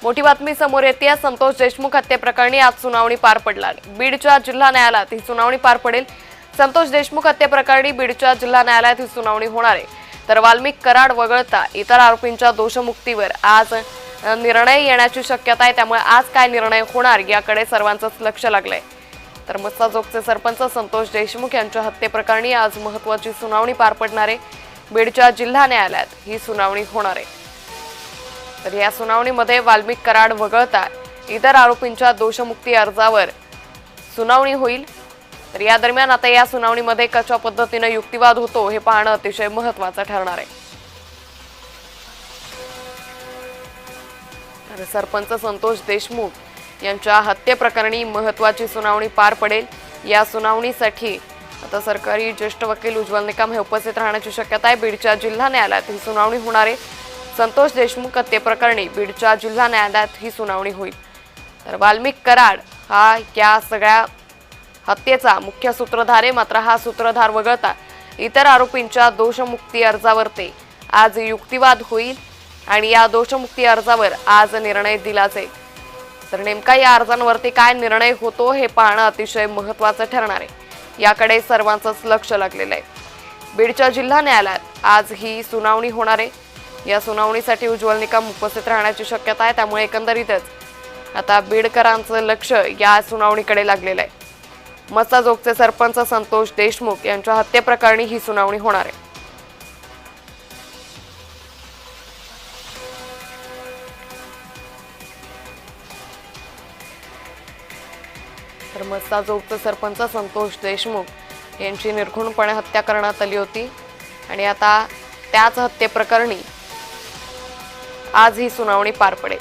मोठी बातमी समोर येते। संतोष देशमुख हत्येप्रकरणी आज सुनावणी पार पडणार। बीडच्या जिल्हा न्यायालयात ही सुनावणी पार पडेल। संतोष देशमुख हत्येप्रकरणी बीडच्या जिल्हा न्यायालयात ही सुनावणी होणार आहे। तर वाल्मिक कराड वगळता इतर आरोपींच्या दोषमुक्तीवर आज निर्णय येण्याची शक्यता आहे। त्यामुळे आज काय निर्णय होणार याकडे सर्वांचंच लक्ष लागलंय। तर मस्साजोगचे सरपंच संतोष देशमुख यांच्या हत्येप्रकरणी आज महत्त्वाची सुनावणी पार पडणार आहे। बीडच्या जिल्हा न्यायालयात ही सुनावणी होणार आहे। तर या सुनावणीमध्ये वाल्मिक कराड वगळता इतर आरोपींच्या दोषमुक्ती अर्जावर सुनावणी होईल। तर या दरम्यान आता या सुनावणीमध्ये कशा पद्धतीने युक्तिवाद होतो हे पाहणं अतिशय महत्त्वाचं ठरणार आहे। तर सरपंच संतोष देशमुख यांच्या हत्येप्रकरणी महत्त्वाची सुनावणी पार पडेल। या सुनावणीसाठी आता सरकारी ज्येष्ठ वकील उज्ज्वल निकम हे उपस्थित राहण्याची शक्यता आहे। बीडच्या जिल्हा न्यायालयात ही सुनावणी होणार आहे। संतोष देशमुख हत्येप्रकरणी बीडच्या जिल्हा न्यायालयात ही सुनावणी होईल। तर वाल्मिक कराड हा या सगळ्या हत्येचा मुख्य सूत्रधार आहे। मात्र हा सूत्रधार वगळता इतर आरोपींच्या दोषमुक्ती अर्जावर आज युक्तिवाद होईल आणि या दोषमुक्ती अर्जावर आज निर्णय दिला जाईल। तर नेमका या अर्जांवरती काय निर्णय होतो हे पाहणं अतिशय महत्त्वाचं ठरणार आहे। याकडे सर्वांचंच लक्ष लागलेलं आहे। बीडच्या जिल्हा न्यायालयात आज ही सुनावणी होणार आहे। या सुनावणीसाठी उज्ज्वल निकम उपस्थित राहण्याची शक्यता आहे। त्यामुळे एकंदरीतच आता बीडकरांचं लक्ष या सुनावणीकडे लागलेलं आहे। मस्साजोगचे सरपंच संतोष देशमुख यांच्या हत्येप्रकरणी ही सुनावणी होणार आहे। तर मस्साजोगचे सरपंच संतोष देशमुख यांची निर्घृणपणे हत्या करण्यात आली होती आणि आता त्याच हत्येप्रकरणी आज ही सुनावणी पार पडेल।